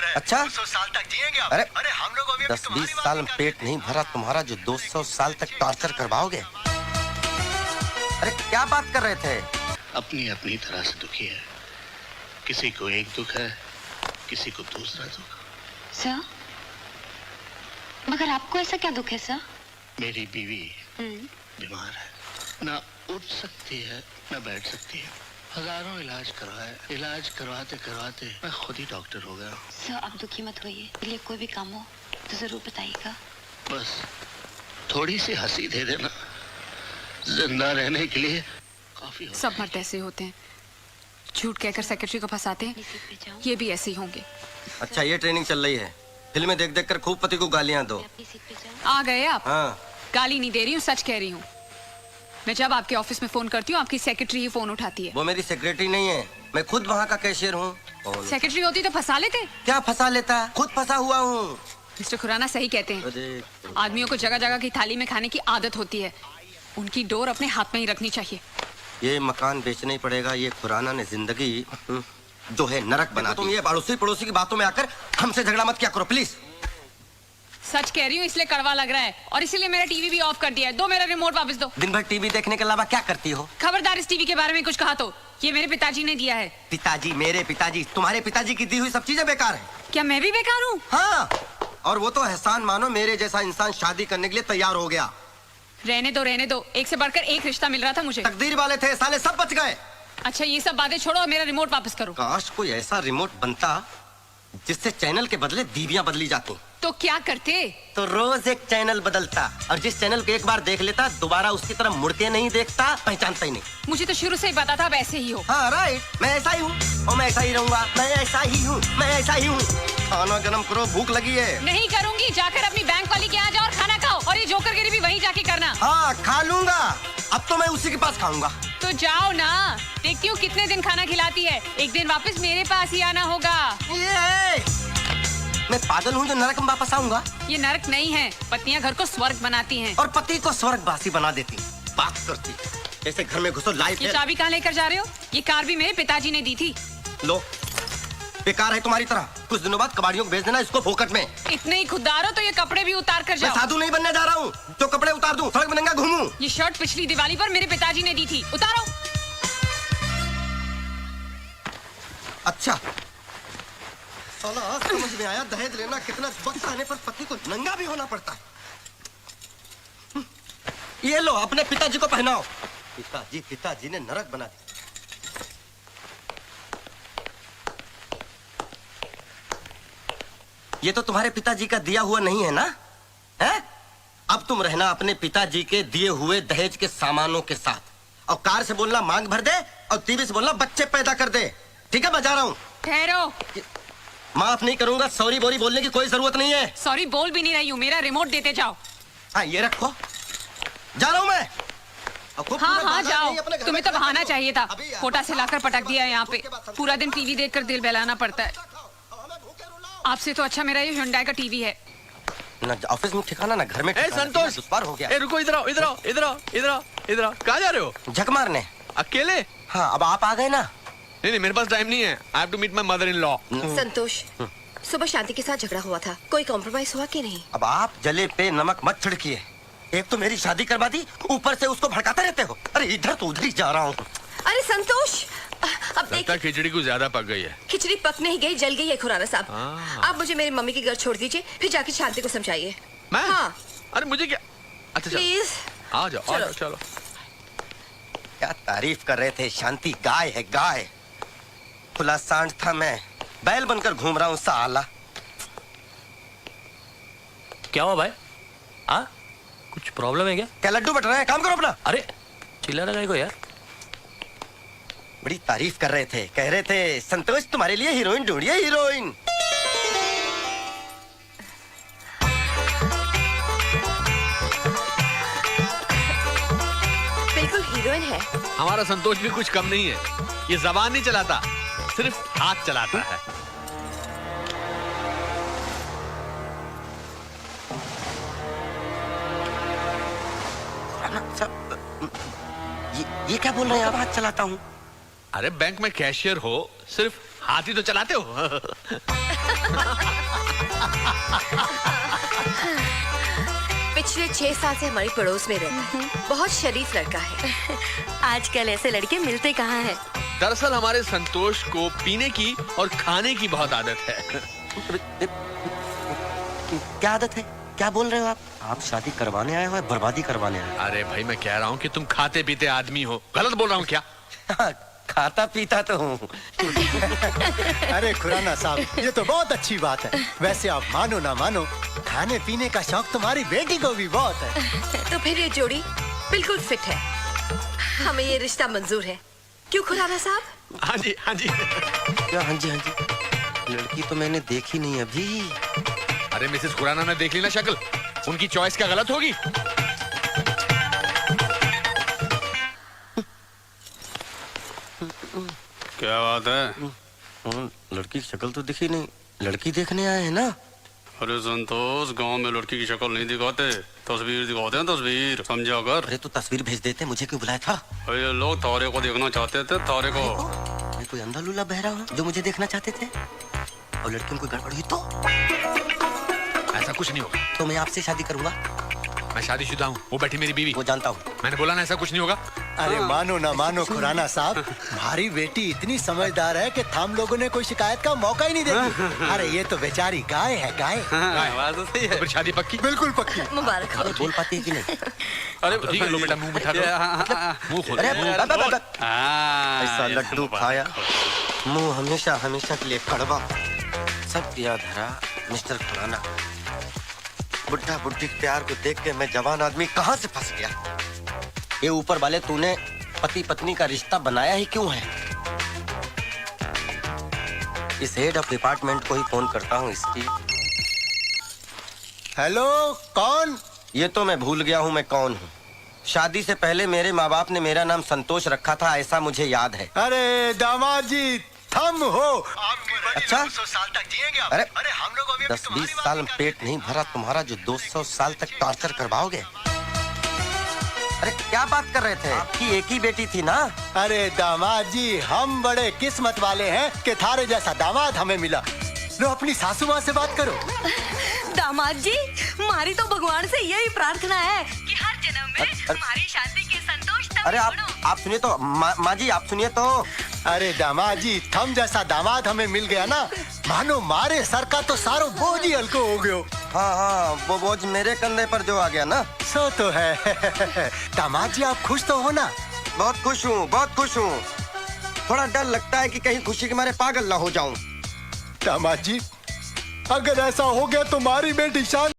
है। अच्छा 200 साल तक जिएंगे आप। अरे हम लोग अभी 10-20 साल में पेट नहीं भरा तुम्हारा जो 200 साल तक टॉर्चर करवाओगे। अरे क्या बात कर रहे थे? अपनी अपनी तरह से दुखी है, किसी को एक दुख है, किसी को दूसरा दुख। सर, मगर आपको ऐसा क्या दुख है सर? मेरी बीवी बीमार है, ना उठ सकती है ना बैठ सकती है। हजारों इलाज करवाए, इलाज करवाते करवाते मैं खुद ही डॉक्टर हो गया। सर आप दुखी मत होइए, लिए कोई भी काम हो तो जरूर बताइएगा। बस थोड़ी सी हंसी दे देना, जिंदा रहने के लिए काफी हो। सब मर्द ऐसे होते हैं, झूठ कहकर सेक्रेटरी को फंसाते हैं, ये भी ऐसे ही होंगे। अच्छा ये ट्रेनिंग चल रही है, फिल्में देख देख कर खूब पति को गालियां दो। आ गए आप? हाँ। गाली नहीं दे रही हूँ, सच कह रही हूँ। मैं जब आपके ऑफिस में फोन करती हूँ, आपकी सेक्रेटरी ही फोन उठाती है। वो मेरी सेक्रेटरी नहीं है, मैं खुद वहाँ का कैशियर हूँ। सेक्रेटरी होती तो फंसा लेते। क्या फंसा लेता, खुद फंसा हुआ हूँ। मिस्टर खुराना सही कहते हैं, आदमियों को जगह जगह की थाली में खाने की आदत होती है, उनकी डोर अपने हाथ में ही रखनी चाहिए। ये मकान बेचना ही पड़ेगा, ये खुराना ने जिंदगी जो है नरक बना दी। तुम ये पड़ोसी पड़ोसी की बातों में आकर हमसे झगड़ा मत क्या करो प्लीज। सच कह रही हूँ, इसलिए कड़वा लग रहा है और इसीलिए मेरा टीवी भी ऑफ कर दिया है। दो मेरा रिमोट वापस दो। दिन भर टीवी देखने के अलावा क्या करती हो? खबरदार इस टीवी के बारे में कुछ कहा तो, ये मेरे पिताजी ने दिया है। पिताजी? मेरे पिताजी? तुम्हारे पिताजी की दी हुई सब चीजें बेकार है। क्या मैं भी बेकार हूँ? हाँ, और वो तो एहसान मानो मेरे जैसा इंसान शादी करने के लिए तैयार हो गया। रहने दो, एक से बढ़कर एक रिश्ता मिल रहा था मुझे। तकदीर वाले थे, साले सब बच गए। अच्छा ये सब बातें छोड़ो और मेरा रिमोट वापस करो। काश कोई ऐसा रिमोट बनता जिससे चैनल के बदले बीवियां बदली जाती। तो क्या करते? तो रोज एक चैनल बदलता, और जिस चैनल को एक बार देख लेता दोबारा उसकी तरफ मुड़ के नहीं देखता, पहचानता ही नहीं। मुझे तो शुरू से ही पता था अब ऐसे ही हो। हाँ राइट, मैं ऐसा ही हूँ और मैं ऐसा ही रहूंगा। मैं ऐसा ही हूँ, मैं ऐसा ही हूँ। खाना गरम करो, भूख लगी है। नहीं करूंगी, जाकर अपनी बैंक वाली के यहाँ जाओ और खाना खाओ, और ये जोकरगिरी भी वहीं जाके करना। हाँ खा लूंगा, अब तो मैं उसी के पास खाऊंगा। तो जाओ ना, देखती हूँ कितने दिन खाना खिलाती है। एक दिन वापस मेरे पास ही आना होगा। मैं पागल हूँ जो नरक में वापस आऊंगा? ये नरक नहीं है, पत्नियां घर को स्वर्ग बनाती हैं। और पति को स्वर्गवासी बना देती। बात करती जैसे घर में घुसो लाइट। ये चाबी कहाँ लेकर जा रहे हो? ये कार भी मेरे पिताजी ने दी थी। लो, बेकार है तुम्हारी तरह। कुछ दिनों बाद कबाड़ियों को भेज देना इसको फोकट में। इतने ही खुददार हो तो ये कपड़े भी उतार कर जाओ। मैं साधु नहीं बनने जा रहा हूँ जो कपड़े उतार दूं, सड़क में नंगा घूमूं। ये शर्ट पिछली दिवाली पर मेरे पिताजी ने दी थी, उतारो। अच्छा साला आज समझ में आया, दहेज लेना कितना वक्त आने पर पति को नंगा भी होना पड़ता है। ये लो अपने पिताजी को पहनाओ। पिताजी ने नरक बना दिया। ये तो तुम्हारे पिताजी का दिया हुआ नहीं है ना? हैं? अब तुम रहना अपने पिताजी के दिए हुए दहेज के सामानों के साथ, और कार से बोलना मांग भर दे, और टीवी से बोलना बच्चे पैदा कर दे। ठीक है, मैं जा रहा हूँ। ठहरो। माफ नहीं करूंगा, सॉरी बोरी बोलने की कोई जरूरत नहीं है। सॉरी बोल भी नहीं रही हूँ, मेरा रिमोट देते जाओ। हाँ ये रखो, जा रहा हूँ मैं। हाँ जाओ, तुम्हें तो बहाना चाहिए था। कोटा से लाकर पटक दिया है यहाँ पे, पूरा दिन टीवी देखकर दिल बहलाना पड़ता है। आपसे तो अच्छा मेरा ये हुंडई का टीवी है। ना ऑफिस में ठिकाना ना घर में। संतोष हो गया। रुको, इधर आओ, इधर आओ, इधर आओ, इधर आओ, इधर आओ। कहाँ जा रहे हो? झक मारने। अकेले? हाँ, अब आप आ गए ना। नहीं, मेरे पास टाइम नहीं है। I have to meet my mother-in-law. संतोष, सुबह शांति के साथ झगड़ा हुआ था, कोई कॉम्प्रोमाइज हुआ कि नहीं? अब आप जले पे नमक मत छिड़किए। एक तो मेरी शादी करवा दी, ऊपर से उसको भड़काते रहते हो। अरे इधर तो उधर ही जा रहा हूँ। अरे संतोष, अब लगता है खिचड़ी कुछ ज्यादा पक गई है। खिचड़ी पक नहीं गई, जल गई है खुराना साहब। आप मुझे मेरी मम्मी के घर छोड़ दीजिए, फिर जाके शांति को समझाइए। मैं? हाँ। अरे मुझे क्या? अच्छा प्लीज आ जाओ, चलो। क्या तारीफ कर रहे थे, शांति गाय है गाय। खुला सांड था, मैं बैल बनकर घूम रहा हूँ साला। क्या हुआ भाई? हाँ, कुछ प्रॉब्लम है क्या? क्या लड्डू बट रहे हैं? काम करो अपना। अरे चिल्ला रहा है को यार। बड़ी तारीफ कर रहे थे, कह रहे थे संतोष तुम्हारे लिए हीरोइन ढूंढिए, हीरोइन। बिल्कुल हीरोइन है। हमारा संतोष भी कुछ कम नहीं है। ये जबान नहीं चलाता, सिर्फ हाथ चलाता है। ये क्या बोल रहे हैं? आप हाथ चलाता हूँ? अरे बैंक में कैशियर हो, सिर्फ हाथ ही तो चलाते हो। पिछले 6 साल से हमारी पड़ोस में रहता है। बहुत शरीफ लड़का है। आजकल ऐसे लड़के मिलते कहाँ हैं? दरअसल हमारे संतोष को पीने की और खाने की बहुत आदत है। क्या आदत है? क्या बोल रहे हो आप शादी करवाने आए हो या बर्बादी करवाने आए हो? अरे भाई मैं कह रहा हूँ कि तुम खाते पीते आदमी हो। गलत बोल रहा हूँ क्या? खाता पीता तो हूँ। अरे खुराना साहब, ये तो बहुत अच्छी बात है। वैसे आप मानो ना मानो, खाने पीने का शौक तुम्हारी बेटी को भी बहुत है। तो फिर ये जोड़ी बिल्कुल फिट है। हमें ये रिश्ता मंजूर है। क्यों खुराना साहब? हाँ जी हाँ जी। क्या हाँ जी हाँ जी? लड़की तो मैंने देखी नहीं अभी। अरे मिसेस खुराना ने देख ली ना शक्ल, उनकी चॉइस क्या गलत होगी? क्या बात है? लड़की की शक्ल तो दिखी नहीं, लड़की देखने आए हैं ना? अरे संतोष, गांव में लड़की की शक्ल नहीं दिखाते, तस्वीर दिखाते हैं, तस्वीर समझा कर। अरे तो तस्वीर भेज देते, मुझे क्यों बुलाया था? अरे ये लोग तारे को देखना चाहते थे, तारे को। मैं कोई अंधा लूला बहरा हूँ जो मुझे देखना चाहते थे? और लड़की में कोई गड़बड़ हुई तो? ऐसा कुछ नहीं होगा। तो मैं आपसे शादी करूंगा। मैं शादीशुदा हूँ, वो बैठी मेरी बीवी। वो जानता हूँ। मैंने बोला ना ऐसा कुछ नहीं होगा। अरे मानो ना मानो खुराना साहब, हमारी बेटी इतनी समझदार है कि हम लोगों ने कोई शिकायत का मौका ही नहीं देती। अरे ये तो बेचारी गाय है, गाय। बात तो सही है। फिर शादी पक्की? बिल्कुल पक्की। मुबारक हो। बोल पाती है कि नहीं? अरे ठीक है, लो बेटा मुंह मिठा करो। मुंह खोलो। अरे ऐसा ये लड्डू खाया, मुंह हमेशा हमेशा के लिए कड़वा। सब किया धरा मिस्टर खुराना। बुढ़ा बुढ़ी के प्यार को देख के मैं जवान आदमी कहाँ से फंस गया। ये ऊपर वाले तूने पति पत्नी का रिश्ता बनाया ही क्यों है? इस हेड ऑफ डिपार्टमेंट को ही फोन करता हूँ इसकी। हेलो, कौन? ये तो मैं भूल गया हूँ मैं कौन हूँ। शादी से पहले मेरे माँ बाप ने मेरा नाम संतोष रखा था, ऐसा मुझे याद है। अरे दामाद जी, थम हो। अच्छा? 200 साल तक जिएंगे आप। अरे हम लोग अभी 10-20 साल में पेट नहीं भरा तुम्हारा जो 200 साल तक टॉर्चर करवाओगे? अरे क्या बात कर रहे थे? आपकी एक ही बेटी थी ना? अरे दामाद जी, हम बड़े किस्मत वाले हैं कि थारे जैसा दामाद हमें मिला। लो अपनी सासू माँ से बात करो। दामाद जी, हमारी तो भगवान से यही प्रार्थना है कि हर जन्म में हमारी शादी के संतोष तक अरे आप सुनिए तो माँ जी, आप सुनिए तो। अरे दामाद जी, थम जैसा दामाद हमें मिल गया ना, मानो मारे सर का तो सारो बोझ ही हल्को हो गयो। हाँ हाँ, वो बोझ मेरे कंधे पर जो आ गया ना। सो तो है। दामाद जी, आप खुश तो हो ना? बहुत खुश हूँ, बहुत खुश हूँ। थोड़ा डर लगता है कि कहीं खुशी के मारे पागल ना हो जाऊं। दामाद जी, अगर ऐसा हो गया तो हमारी बेटी शान